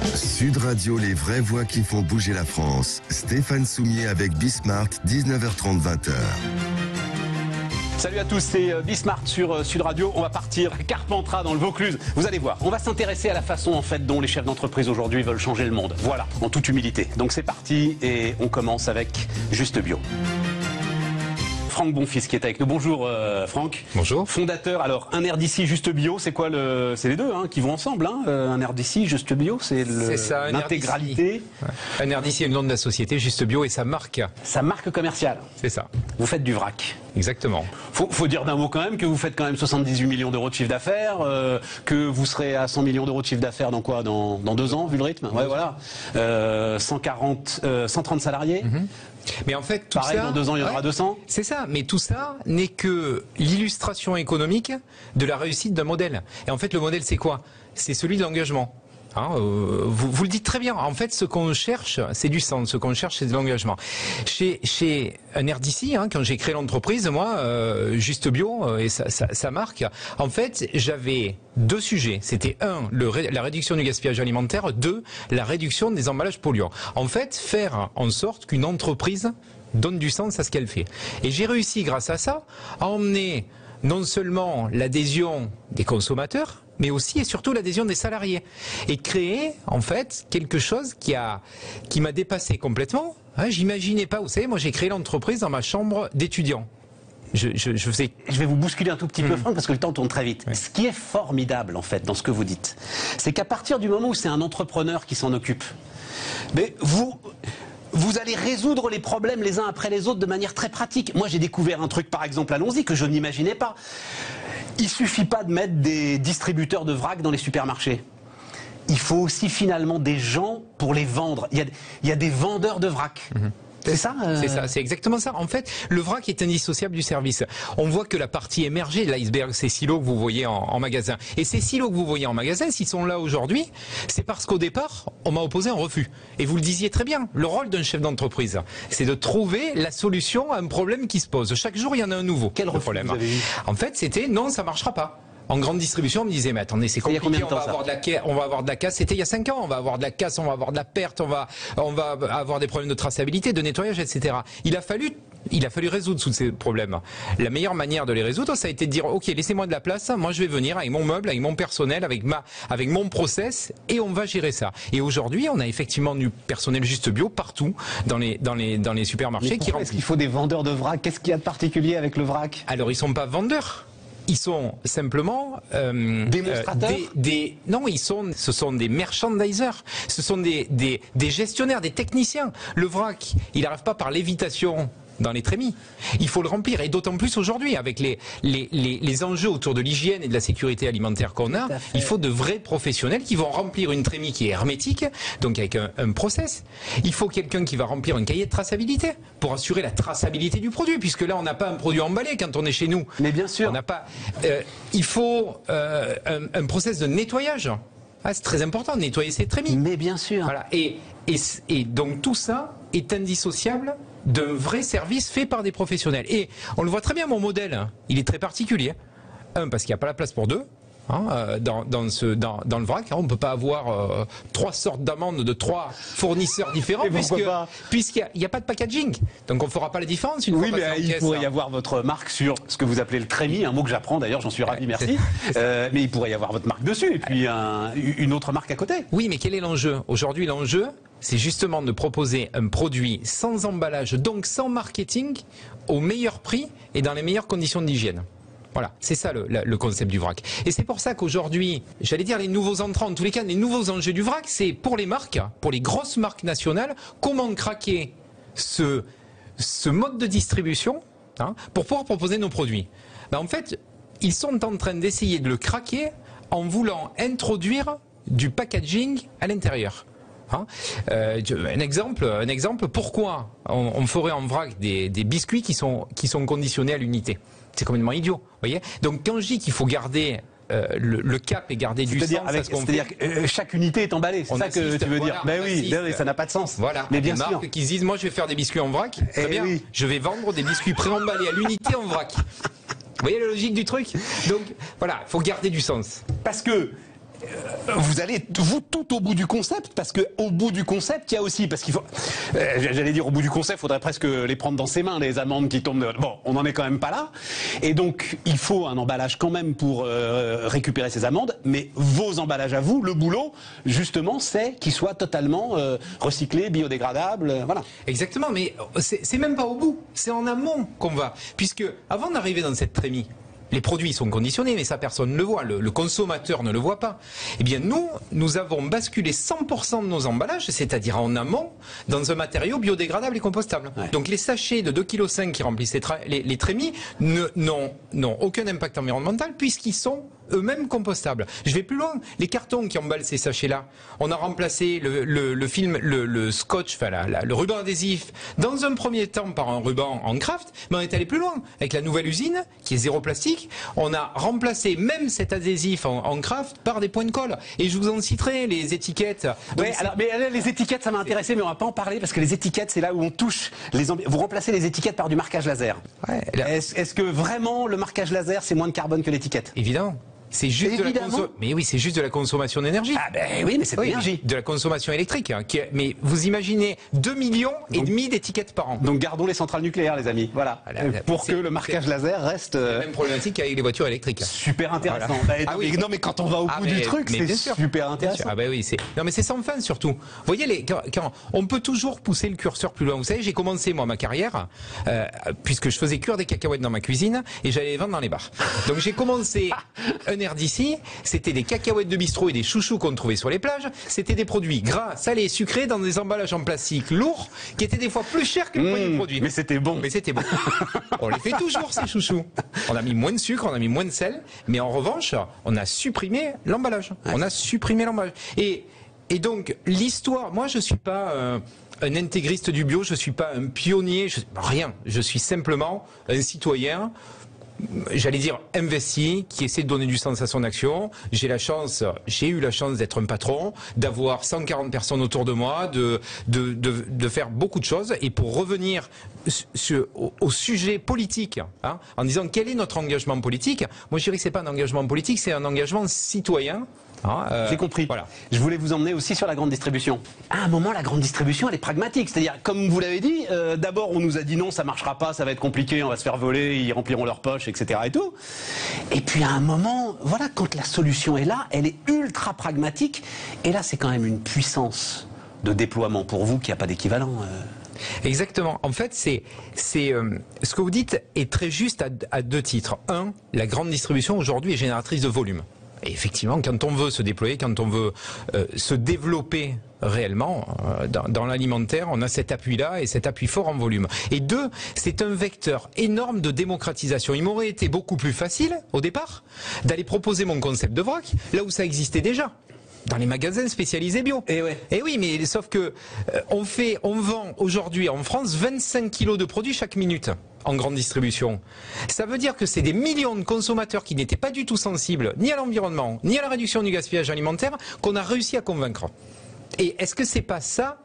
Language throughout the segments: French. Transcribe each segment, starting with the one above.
Sud Radio, les vraies voix qui font bouger la France. Stéphane Soumier avec Bismart, 19h30, 20h. Salut à tous, c'est Bismart sur Sud Radio. On va partir à Carpentras dans le Vaucluse. Vous allez voir, on va s'intéresser à la façon en fait dont les chefs d'entreprise aujourd'hui veulent changer le monde. Voilà, en toute humilité. Donc c'est parti et on commence avec Juste Bio. Franck Bonfils qui est avec nous. Bonjour Franck. Bonjour. Fondateur, alors un air d'ici Juste Bio, c'est quoi le... C'est les deux qui vont ensemble. Un air d'ici Juste Bio, c'est l'intégralité. Un air d'ici est le nom de la société Juste Bio et sa marque. Sa marque commerciale. C'est ça. Vous faites du vrac. Exactement. Faut dire d'un mot quand même que vous faites quand même 78 millions d'euros de chiffre d'affaires, que vous serez à 100 millions d'euros de chiffre d'affaires dans quoi, dans 2 ans, vu le rythme. Ouais, voilà. 130 salariés. Mais en fait, tout pareil, ça, dans 2 ans, il y en aura 200. C'est ça. Mais tout ça n'est que l'illustration économique de la réussite d'un modèle. Et en fait, le modèle, c'est quoi? C'est celui de l'engagement. Vous le dites très bien. En fait, ce qu'on cherche, c'est du sens. Ce qu'on cherche, c'est de l'engagement. Chez un air d'ici, quand j'ai créé l'entreprise, moi, Juste Bio et sa marque, en fait, j'avais 2 sujets. C'était la réduction du gaspillage alimentaire. 2, la réduction des emballages polluants. En fait, faire en sorte qu'une entreprise donne du sens à ce qu'elle fait. Et j'ai réussi, grâce à ça, à emmener non seulement l'adhésion des consommateurs, mais aussi et surtout l'adhésion des salariés. Et créer, en fait, quelque chose qui m'a dépassé complètement. J'imaginais pas, vous savez, moi j'ai créé l'entreprise dans ma chambre d'étudiant. Je vais vous bousculer un tout petit peu, Franck, parce que le temps tourne très vite. Oui. Ce qui est formidable, en fait, dans ce que vous dites, c'est qu'à partir du moment où c'est un entrepreneur qui s'en occupe, mais vous allez résoudre les problèmes les uns après les autres de manière très pratique. Moi, j'ai découvert un truc, par exemple, allons-y, que je n'imaginais pas. Il suffit pas de mettre des distributeurs de vrac dans les supermarchés. Il faut aussi finalement des gens pour les vendre. Il y a des vendeurs de vrac. C'est ça C'est ça, c'est exactement ça. En fait, le vrac est indissociable du service. On voit que la partie émergée de l'iceberg, ces silos que vous voyez en magasin. Et ces silos que vous voyez en magasin, s'ils sont là aujourd'hui, c'est parce qu'au départ, on m'a opposé un refus. Et vous le disiez très bien, le rôle d'un chef d'entreprise, c'est de trouver la solution à un problème qui se pose. Chaque jour, il y en a un nouveau. Quel problème vous avez eu? En fait, c'était non, ça marchera pas. En grande distribution, on me disait, mais attendez, c'est compliqué, on va avoir de la casse. C'était il y a 5 ans, on va avoir de la casse, on va avoir de la perte, on va avoir des problèmes de traçabilité, de nettoyage, etc. Il a fallu résoudre tous ces problèmes. La meilleure manière de les résoudre, ça a été de dire, ok, laissez-moi de la place, moi je vais venir avec mon meuble, avec mon personnel, avec mon process, et on va gérer ça. Et aujourd'hui, on a effectivement du personnel Juste Bio partout dans les supermarchés qui remplissent. Est-ce qu'il faut des vendeurs de vrac? Qu'est-ce qu'il y a de particulier avec le vrac? Alors, ils sont pas vendeurs. Ils sont simplement démonstrateurs. Ce sont des merchandisers, ce sont des gestionnaires, des techniciens. Le vrac, il n'arrive pas par lévitation dans les trémies. Il faut le remplir, et d'autant plus aujourd'hui avec les enjeux autour de l'hygiène et de la sécurité alimentaire qu'on a. Il faut de vrais professionnels qui vont remplir une trémie qui est hermétique, donc avec un process. Il faut quelqu'un qui va remplir un cahier de traçabilité pour assurer la traçabilité du produit, puisque là on n'a pas un produit emballé quand on est chez nous. Mais bien sûr. On n'a pas. Il faut un process de nettoyage. C'est très important de nettoyer ces trémies. Mais bien sûr. Voilà. Et donc tout ça est indissociable d'un vrai service fait par des professionnels. Et on le voit très bien, mon modèle, il est très particulier. Parce qu'il n'y a pas la place pour 2. Dans le vrac, on ne peut pas avoir 3 sortes d'amandes de 3 fournisseurs différents puisqu'il n'y a pas de packaging. Donc on ne fera pas la différence. Oui, mais il pourrait y avoir votre marque sur ce que vous appelez le trémies, un mot que j'apprends d'ailleurs, j'en suis ravi, merci. Mais il pourrait y avoir votre marque dessus et puis une autre marque à côté. Oui, mais quel est l'enjeu? Aujourd'hui, l'enjeu, c'est justement de proposer un produit sans emballage, donc sans marketing, au meilleur prix et dans les meilleures conditions d'hygiène. Voilà, c'est ça le concept du vrac. Et c'est pour ça qu'aujourd'hui, j'allais dire les nouveaux entrants, en tous les cas, les nouveaux enjeux du vrac, c'est pour les marques, pour les grosses marques nationales, comment craquer ce mode de distribution pour pouvoir proposer nos produits. En fait, ils sont en train d'essayer de le craquer en voulant introduire du packaging à l'intérieur. Un exemple, pourquoi on ferait en vrac des biscuits qui sont conditionnés à l'unité? C'est complètement idiot, vous voyez. Donc quand je dis qu'il faut garder le cap et garder du sens, c'est-à-dire que chaque unité est emballée, c'est ça que tu veux dire. Ben oui, ça n'a pas de sens. Voilà, mais bien sûr. Des marques qui se disent, moi je vais faire des biscuits en vrac, très bien, je vais vendre des biscuits pré-emballés à l'unité en vrac. Vous voyez la logique du truc? Donc voilà, il faut garder du sens. Parce que vous allez tout au bout du concept, parce que au bout du concept, il y a aussi, parce qu'il faut, j'allais dire au bout du concept, il faudrait presque les prendre dans ses mains, les amandes qui tombent. Bon, on n'en est quand même pas là. Et donc, il faut un emballage quand même pour récupérer ces amandes, mais vos emballages à vous, le boulot, justement, c'est qu'ils soient totalement recyclés, biodégradables, voilà. Exactement, mais c'est même pas au bout, c'est en amont qu'on va. Puisque, avant d'arriver dans cette trémie, les produits sont conditionnés, mais ça personne ne le voit, le consommateur ne le voit pas. Eh bien nous avons basculé 100% de nos emballages, c'est-à-dire en amont, dans un matériau biodégradable et compostable. Ouais. Donc les sachets de 2,5 kg qui remplissent les trémies n'ont aucun impact environnemental puisqu'ils sont eux-mêmes compostables. Je vais plus loin. Les cartons qui emballent ces sachets-là, on a remplacé le scotch, enfin le ruban adhésif, dans un premier temps par un ruban en craft, mais on est allé plus loin. Avec la nouvelle usine, qui est zéro plastique, on a remplacé même cet adhésif en craft par des points de colle. Et je vous en citerai les étiquettes. Ouais, alors, mais les étiquettes, ça m'a intéressé, mais on va pas en parler parce que les étiquettes, c'est là où on touche. Vous remplacez les étiquettes par du marquage laser. Ouais, est-ce que vraiment le marquage laser, c'est moins de carbone que l'étiquette? Évidemment. C'est juste de la mais oui, c'est juste de la consommation d'énergie. Ah ben oui, mais c'est de l'énergie. De la consommation électrique. Hein, mais vous imaginez 2,5 millions d'étiquettes par an. Donc gardons les centrales nucléaires, les amis. Voilà. Pour que le marquage laser reste. La même problématique qu'avec les voitures électriques. Super intéressant. Voilà. Bah, non, mais quand on va au bout du truc, c'est super intéressant. Ah ben oui, non mais c'est sans fin surtout. Vous voyez, quand on peut toujours pousser le curseur plus loin. Vous savez, j'ai commencé moi ma carrière puisque je faisais cuire des cacahuètes dans ma cuisine et j'allais les vendre dans les bars. Donc j'ai commencé un air d'ici, c'était des cacahuètes de bistrot et des chouchous qu'on trouvait sur les plages. C'était des produits gras, salés, sucrés dans des emballages en plastique lourds qui étaient des fois plus chers que le premier produit. Mais c'était bon. Mais c'était bon. On les fait toujours ces chouchous. On a mis moins de sucre, on a mis moins de sel, mais en revanche, on a supprimé l'emballage. Ouais. On a supprimé l'emballage. Et donc l'histoire, moi je suis pas un intégriste du bio, je suis pas un pionnier, rien. Je suis simplement un citoyen, j'allais dire investi, qui essaie de donner du sens à son action. J'ai eu la chance d'être un patron, d'avoir 140 personnes autour de moi, de faire beaucoup de choses. Et pour revenir au sujet politique, hein, en disant quel est notre engagement politique, moi je dirais que c'est pas un engagement politique, c'est un engagement citoyen. J'ai compris. Voilà. Je voulais vous emmener aussi sur la grande distribution. À un moment, la grande distribution, elle est pragmatique. C'est-à-dire, comme vous l'avez dit, d'abord, on nous a dit non, ça marchera pas, ça va être compliqué, on va se faire voler, ils rempliront leurs poches, etc. et tout. Et puis, à un moment, voilà, quand la solution est là, elle est ultra pragmatique. Et là, c'est quand même une puissance de déploiement pour vous qui n'a pas d'équivalent. Exactement. En fait, ce que vous dites est très juste à deux titres. Un, la grande distribution aujourd'hui est génératrice de volume. Et effectivement, quand on veut se déployer, quand on veut se développer réellement dans l'alimentaire, on a cet appui-là et cet appui fort en volume. Et deux, c'est un vecteur énorme de démocratisation. Il m'aurait été beaucoup plus facile, au départ, d'aller proposer mon concept de vrac, là où ça existait déjà. Dans les magasins spécialisés bio. Et oui, mais sauf que on vend aujourd'hui en France 25 kilos de produits chaque minute en grande distribution. Ça veut dire que c'est des millions de consommateurs qui n'étaient pas du tout sensibles ni à l'environnement, ni à la réduction du gaspillage alimentaire qu'on a réussi à convaincre. Et est-ce que c'est pas ça,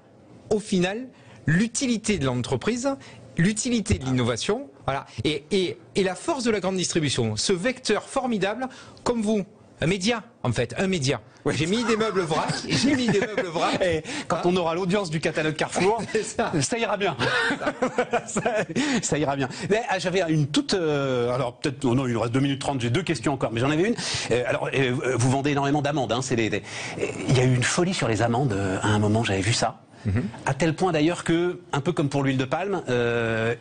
au final, l'utilité de l'entreprise, l'utilité de l'innovation, voilà, et la force de la grande distribution, ce vecteur formidable, comme vous, un média, en fait, un média. Ouais. J'ai mis des meubles vrac, Et quand on aura l'audience du catalogue Carrefour, ça ira bien. Ça ira bien. J'avais une toute... alors peut-être... Oh non, il nous reste 2 minutes 30, j'ai 2 questions encore, mais j'en avais une. Vous vendez énormément d'amandes. Hein, il y a eu une folie sur les amandes à un moment, j'avais vu ça. À tel point d'ailleurs que, un peu comme pour l'huile de palme,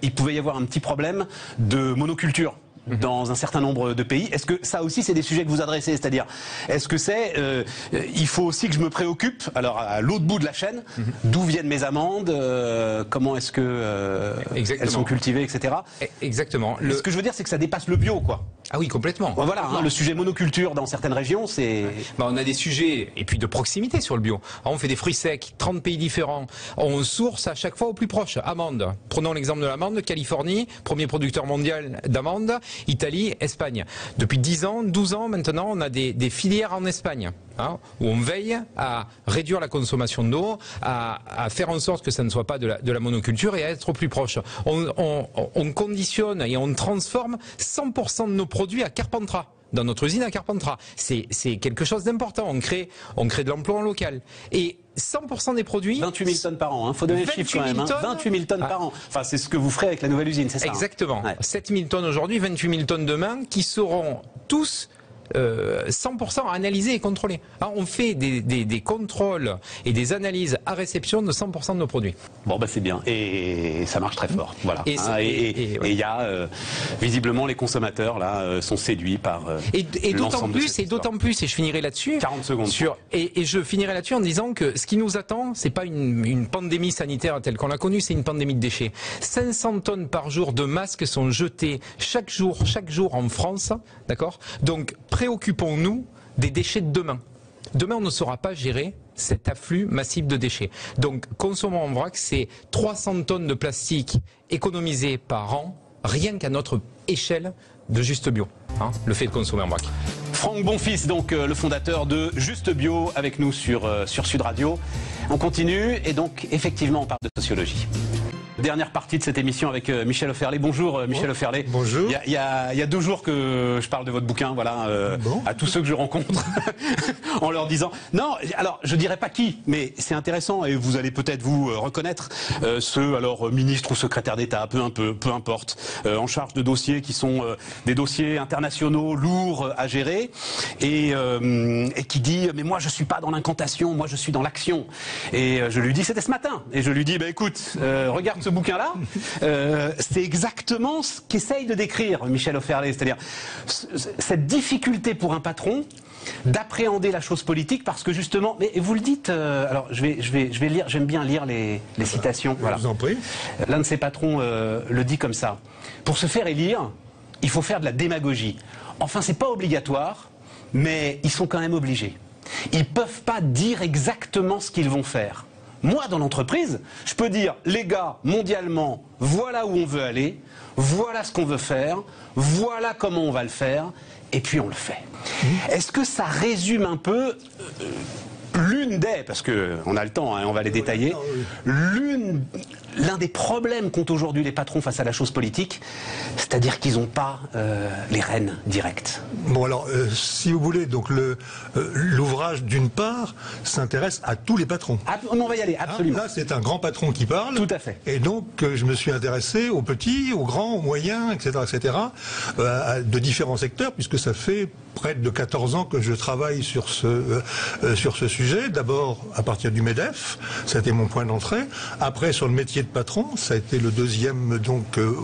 il pouvait y avoir un petit problème de monoculture dans un certain nombre de pays. Est-ce que ça aussi c'est des sujets que vous adressez? C'est-à-dire, est-ce que il faut aussi que je me préoccupe, alors à l'autre bout de la chaîne, d'où viennent mes amandes, comment est-ce que elles sont cultivées, etc. Exactement. Ce que je veux dire, c'est que ça dépasse le bio, quoi. Ah oui, complètement. Voilà, hein, le sujet monoculture dans certaines régions, c'est... on a des sujets, et puis de proximité sur le bio. Alors, on fait des fruits secs, 30 pays différents. On source à chaque fois au plus proche. Amandes. Prenons l'exemple de l'amande. Californie, premier producteur mondial d'amandes. Italie, Espagne. Depuis 10 ans, 12 ans maintenant, on a des filières en Espagne, hein, où on veille à réduire la consommation d'eau, à faire en sorte que ça ne soit pas de la monoculture et à être au plus proche. On conditionne et on transforme 100% de nos produits à Carpentras. dans notre usine à Carpentras. C'est quelque chose d'important. On crée de l'emploi en local. Et 100% des produits... 28 000 tonnes par an, faut donner le chiffre quand même. 28 000 tonnes par an. Enfin, c'est ce que vous ferez avec la nouvelle usine, c'est ça? Exactement. 7 000 tonnes aujourd'hui, 28 000 tonnes demain, qui seront tous 100% analysés et contrôlés. Alors, on fait des contrôles et des analyses à réception de 100% de nos produits. Bon, c'est bien. Et ça marche très fort. Voilà. Et il y a visiblement les consommateurs là sont séduits par et d'autant plus, et je finirai là-dessus. 40 secondes. Et je finirai là-dessus en disant que ce qui nous attend, c'est pas une pandémie sanitaire telle qu'on l'a connue, c'est une pandémie de déchets. 500 tonnes par jour de masques sont jetées chaque jour en France, d'accord? Donc préoccupons-nous des déchets de demain. Demain, on ne saura pas gérer cet afflux massif de déchets. Donc, consommons en vrac, c'est 300 tonnes de plastique économisées par an, rien qu'à notre échelle de Juste Bio, le fait de consommer en vrac. Franck Bonfils, donc le fondateur de Juste Bio, avec nous sur Sud Radio. On continue et donc, effectivement, on parle de sociologie. Dernière partie de cette émission avec Michel Offerlé. Bonjour Michel Offerlé. Bonjour. Il y a 2 jours que je parle de votre bouquin, voilà, à tous ceux que je rencontre, en leur disant... Non, alors je dirais pas qui, mais c'est intéressant et vous allez peut-être vous reconnaître ceux, alors ministres ou secrétaires d'État, peu importe, en charge de dossiers qui sont des dossiers internationaux lourds à gérer et qui dit mais moi je suis pas dans l'incantation, moi je suis dans l'action. Et je lui dis, c'était ce matin, et je lui dis écoute, regarde ce bouquin-là, c'est exactement ce qu'essaye de décrire Michel Offerlé, c'est-à-dire cette difficulté pour un patron d'appréhender la chose politique parce que justement, mais vous le dites, alors je vais lire, j'aime bien lire les citations. Voilà. Je vous en prie. L'un de ses patrons le dit comme ça: pour se faire élire, il faut faire de la démagogie. Enfin, c'est pas obligatoire, mais ils sont quand même obligés. Ils peuvent pas dire exactement ce qu'ils vont faire. Moi, dans l'entreprise, je peux dire, les gars, mondialement, voilà où on veut aller, voilà ce qu'on veut faire, voilà comment on va le faire, et puis on le fait. Est-ce que ça résume un peu l'une des, parce qu'on a le temps, on va les détailler, l'un des problèmes qu'ont aujourd'hui les patrons face à la chose politique, c'est-à-dire qu'ils n'ont pas les rênes directes. Bon alors, si vous voulez, donc l'ouvrage d'une part s'intéresse à tous les patrons. On va y aller, absolument. Là, c'est un grand patron qui parle. Tout à fait. Et donc, je me suis intéressé aux petits, aux grands, aux moyens, etc., de différents secteurs, puisque ça fait près de 14 ans que je travaille sur ce sujet. D'abord à partir du MEDEF, ça a été mon point d'entrée. Après sur le métier de patron, ça a été le deuxième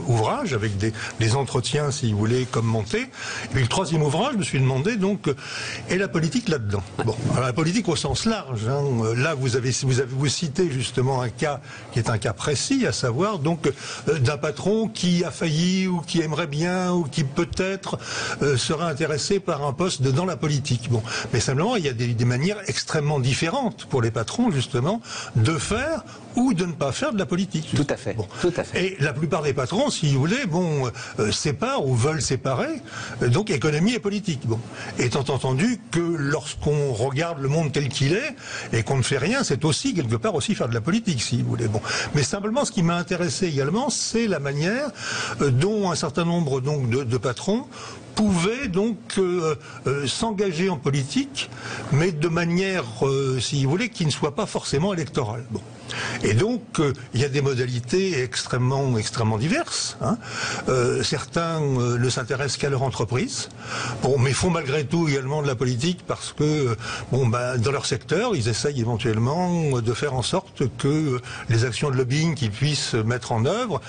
ouvrage avec des entretiens, si vous voulez, commentés. Et puis le troisième ouvrage, je me suis demandé et la politique là-dedans. Bon, alors la politique au sens large. Là, vous citez justement un cas qui est un cas précis, à savoir d'un patron qui a failli ou qui aimerait bien ou qui peut-être serait intéressé par un poste dans la politique. Bon, mais simplement il y a des manières extrêmement différentes pour les patrons justement de faire ou de ne pas faire de la politique. Tout à fait. Bon. Tout à fait. Et la plupart des patrons, si vous voulez, séparent ou veulent séparer donc économie et politique. Bon, étant entendu que lorsqu'on regarde le monde tel qu'il est et qu'on ne fait rien, c'est aussi quelque part aussi faire de la politique, si vous voulez. Bon, mais simplement, ce qui m'a intéressé également, c'est la manière dont un certain nombre de patrons pouvaient s'engager en politique, mais de manière, si vous voulez, qui ne soit pas forcément électorale. Bon. Et donc, il y a des modalités extrêmement diverses. Certains ne s'intéressent qu'à leur entreprise, mais font malgré tout également de la politique parce que, dans leur secteur, ils essayent éventuellement de faire en sorte que les actions de lobbying qu'ils puissent mettre en œuvre,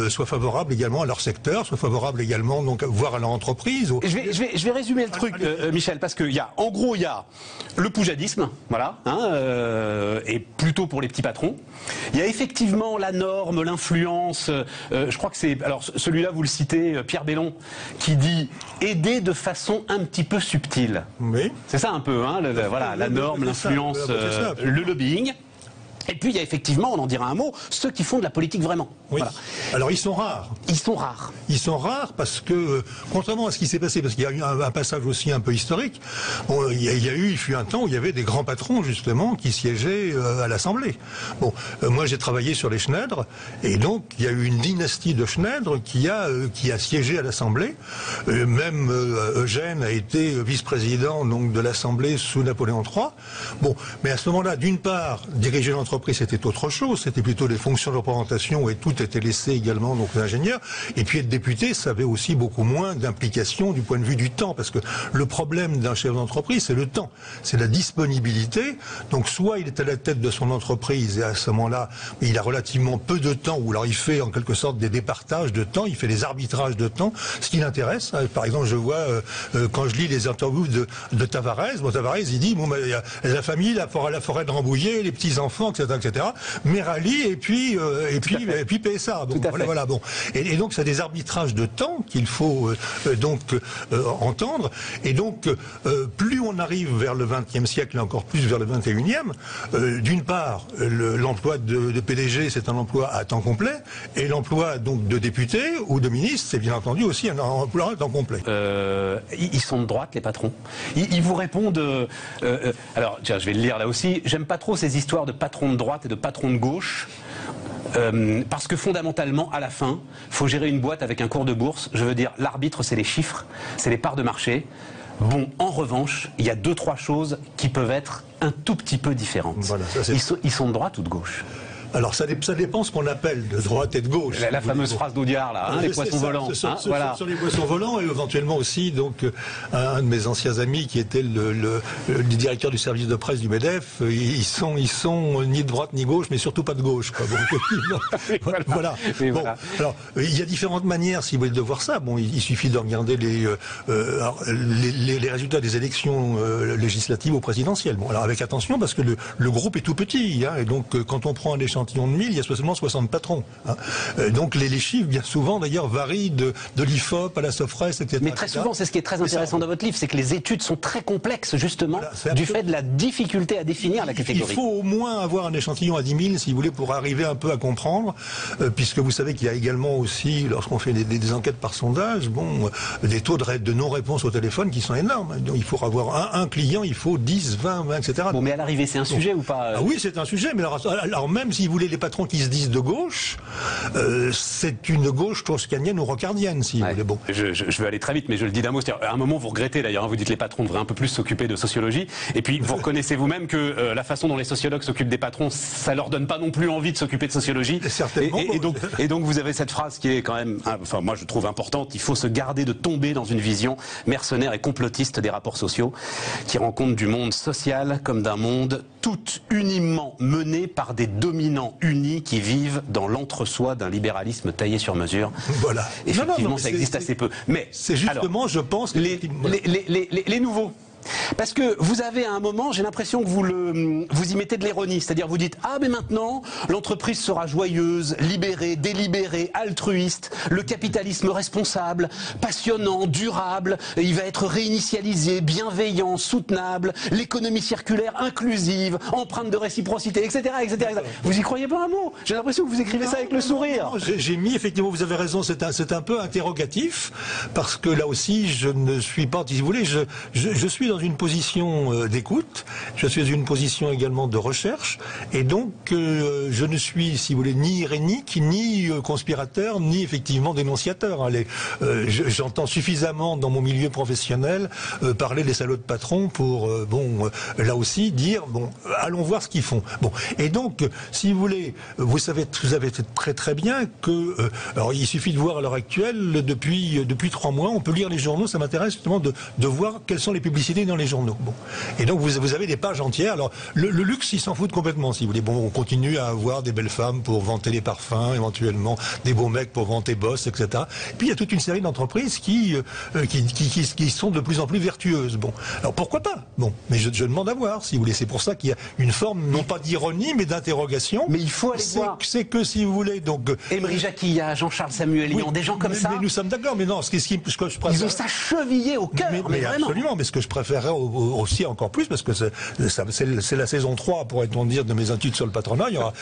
soient favorables également à leur secteur, soient favorables également, voire à leur entreprise. Je vais résumer le truc, Michel, parce qu'il y a, en gros, il y a le poujadisme, voilà, et plutôt pour les petits patrons. Il y a effectivement la norme, l'influence, je crois que c'est, alors celui-là vous le citez, Pierre Bellon, qui dit aider de façon un petit peu subtile. Oui. C'est ça un peu, la norme, l'influence, le lobbying. Et puis il y a effectivement, on en dira un mot, ceux qui font de la politique vraiment. Oui. Voilà. Alors ils sont rares. Ils sont rares. Ils sont rares parce que, contrairement à ce qui s'est passé, parce qu'il y a eu un passage aussi un peu historique, bon, il fut un temps où il y avait des grands patrons justement qui siégeaient à l'Assemblée. Bon, moi j'ai travaillé sur les Schneider, et donc il y a eu une dynastie de Schneider qui a siégé à l'Assemblée. Même Eugène a été vice-président donc de l'Assemblée sous Napoléon III. Bon, mais à ce moment-là, d'une part, diriger l'entreprise, c'était autre chose, c'était plutôt des fonctions de représentation et tout était laissé également donc aux ingénieurs. Et puis être député, ça avait aussi beaucoup moins d'implication du point de vue du temps, parce que le problème d'un chef d'entreprise, c'est le temps, c'est la disponibilité. Donc soit il est à la tête de son entreprise et à ce moment-là, il a relativement peu de temps, ou alors il fait en quelque sorte des départages de temps, il fait des arbitrages de temps, ce qui l'intéresse. Par exemple, je vois quand je lis les interviews de Tavares, bon, Tavares il dit bon, il y a la famille, la forêt de Rambouillet, les petits enfants, etc. Merali et puis PSA. Bon, voilà, bon. Et donc c'est des arbitrages de temps qu'il faut entendre. Et donc plus on arrive vers le XXe siècle et encore plus vers le XXIe, d'une part l'emploi de PDG c'est un emploi à temps complet, et l'emploi donc de député ou de ministre c'est bien entendu aussi un emploi à temps complet. Ils sont de droite les patrons. Ils vous répondent. Alors tiens, je vais le lire là aussi. J'aime pas trop ces histoires de patrons de droite et de patrons de gauche. Parce que fondamentalement, à la fin, il faut gérer une boîte avec un cours de bourse. Je veux dire, l'arbitre, c'est les chiffres, c'est les parts de marché. Bon, en revanche, il y a 2-3 choses qui peuvent être un tout petit peu différentes. Voilà, ils sont de droite ou de gauche? Alors ça dépend ce qu'on appelle de droite et de gauche. La fameuse phrase d'Audiard là, les poissons volants. Voilà. Sur les poissons volants, et éventuellement aussi donc un de mes anciens amis qui était le directeur du service de presse du MEDEF, ils sont ni de droite ni gauche, mais surtout pas de gauche. Quoi. Bon, voilà. Bon, voilà. Alors il y a différentes manières, si vous voulez, de voir ça. Bon, il suffit de regarder les résultats des élections législatives ou présidentielles. Bon, alors avec attention parce que le groupe est tout petit, hein, et donc quand on prend un échantillon de 1000, il y a seulement 60 patrons. Hein. Donc les chiffres, bien souvent d'ailleurs, varient de l'IFOP à la Sofres, etc. Mais très souvent, c'est ce qui est très intéressant dans votre livre, c'est que les études sont très complexes, justement, du fait de la difficulté à définir la catégorie. Il faut au moins avoir un échantillon à 10 000, si vous voulez, pour arriver un peu à comprendre, puisque vous savez qu'il y a également aussi, lorsqu'on fait des enquêtes par sondage, bon, des taux de non-réponse au téléphone qui sont énormes. Donc il faut avoir un client, il faut 10, 20, etc. Bon, mais à l'arrivée, c'est un sujet ou pas Ah oui, c'est un sujet, mais alors même si vous voulez, les patrons qui se disent de gauche, c'est une gauche toscanienne ou rocardienne, si vous voulez. Bon. Je vais aller très vite, mais je le dis d'un mot. À un moment, vous regrettez d'ailleurs, hein, vous dites que les patrons devraient un peu plus s'occuper de sociologie, et puis vous reconnaissez vous-même que la façon dont les sociologues s'occupent des patrons, ça leur donne pas non plus envie de s'occuper de sociologie. Certainement. Et donc vous avez cette phrase qui est quand même, enfin moi je trouve importante, il faut se garder de tomber dans une vision mercenaire et complotiste des rapports sociaux, qui rend compte du monde social comme d'un monde tout uniment mené par des dominants unis qui vivent dans l'entre-soi d'un libéralisme taillé sur mesure. Voilà. Effectivement, ça existe assez peu. Mais c'est justement, alors, je pense, les nouveaux. Parce que vous avez à un moment, j'ai l'impression que vous y mettez de l'ironie, c'est-à-dire vous dites ah mais maintenant l'entreprise sera joyeuse, libérée, délibérée, altruiste, le capitalisme responsable, passionnant, durable, il va être réinitialisé, bienveillant, soutenable, l'économie circulaire, inclusive, empreinte de réciprocité, etc., etc. Vous y croyez pas un mot? J'ai l'impression que vous écrivez ça avec le sourire. J'ai mis, effectivement, vous avez raison, c'est un peu interrogatif, parce que là aussi je ne suis pas, si vous voulez, je suis dans une position d'écoute, je suis dans une position également de recherche, et donc je ne suis, si vous voulez, ni irénique, ni conspirateur, ni effectivement dénonciateur. Hein. J'entends suffisamment dans mon milieu professionnel parler des salauds de patrons pour, là aussi dire, bon, allons voir ce qu'ils font. Bon, et donc, si vous voulez, vous savez très très bien que, alors il suffit de voir à l'heure actuelle, depuis 3 mois, on peut lire les journaux, ça m'intéresse justement de voir quelles sont les publicités dans les journaux. Bon. Et donc vous avez des pages entières. Alors le luxe, ils s'en foutent complètement, si vous voulez. Bon, on continue à avoir des belles femmes pour vanter les parfums, éventuellement des beaux mecs pour vanter Boss, etc. Et puis il y a toute une série d'entreprises qui sont de plus en plus vertueuses. Bon, alors pourquoi pas? Bon, mais je demande à voir, si vous voulez. C'est pour ça qu'il y a une forme non pas d'ironie, mais d'interrogation. Mais il faut aller voir. C'est que si vous voulez, donc Emery Jacquilla, Jean-Charles Samuelian, oui, des gens comme ça. Mais nous sommes d'accord. Mais non, ce que je préfère. Ils ont ça chevillé au cœur. Mais absolument. Mais ce que je préfère, préférerais aussi encore plus, parce que c'est la saison 3, pourrait-on dire, de mes études sur le patronat. Il y aura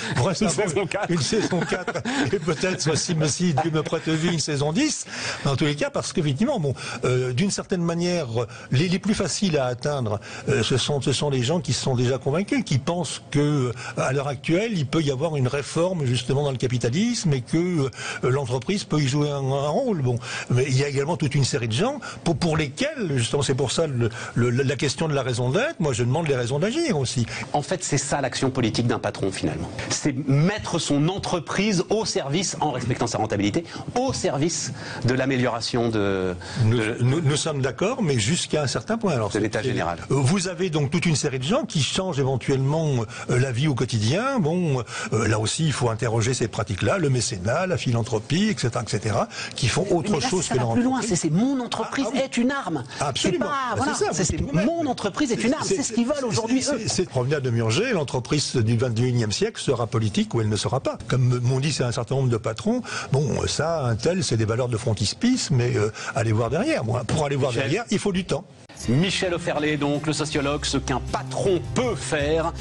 une saison 4 et peut-être, si Dieu me prête vie, une saison 10. Dans tous les cas, parce qu'effectivement, d'une certaine manière, les plus faciles à atteindre, ce sont les gens qui sont déjà convaincus, qui pensent que à l'heure actuelle, il peut y avoir une réforme justement dans le capitalisme et que l'entreprise peut y jouer un rôle. Bon, mais il y a également toute une série de gens pour lesquels, justement, c'est pour ça la question de la raison d'être. Moi, je demande les raisons d'agir aussi. En fait, c'est ça l'action politique d'un patron finalement. C'est mettre son entreprise au service, en respectant sa rentabilité, au service de l'amélioration Nous sommes d'accord, mais jusqu'à un certain point. Alors, de l'état général. Vous avez donc toute une série de gens qui changent éventuellement la vie au quotidien. Bon, là aussi, il faut interroger ces pratiques-là, le mécénat, la philanthropie, etc., qui font autre chose que l'entreprise. Plus loin, c'est mon entreprise est une arme. Absolument. Mon entreprise est une arme. C'est ce qu'ils veulent aujourd'hui, eux. C'est provenade de Murger, l'entreprise du 21e siècle sera politique ou elle ne sera pas. Comme m'ont dit, c'est un certain nombre de patrons. Bon, ça, un tel, c'est des valeurs de frontispice, mais allez voir derrière. Moi, pour aller voir derrière, il faut du temps. Michel Offerlé, donc le sociologue, ce qu'un patron peut faire,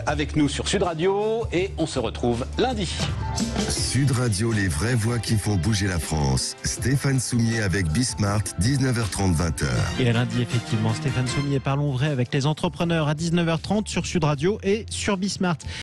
avec nous sur Sud Radio, et on se retrouve lundi. Sud Radio, les vraies voix qui font bouger la France. Stéphane Soumier avec Bismart, 19h30, 20h. Et lundi, effectivement, Stéphane Soumier, parlons vrai avec les entrepreneurs à 19h30 sur Sud Radio et sur Bismart.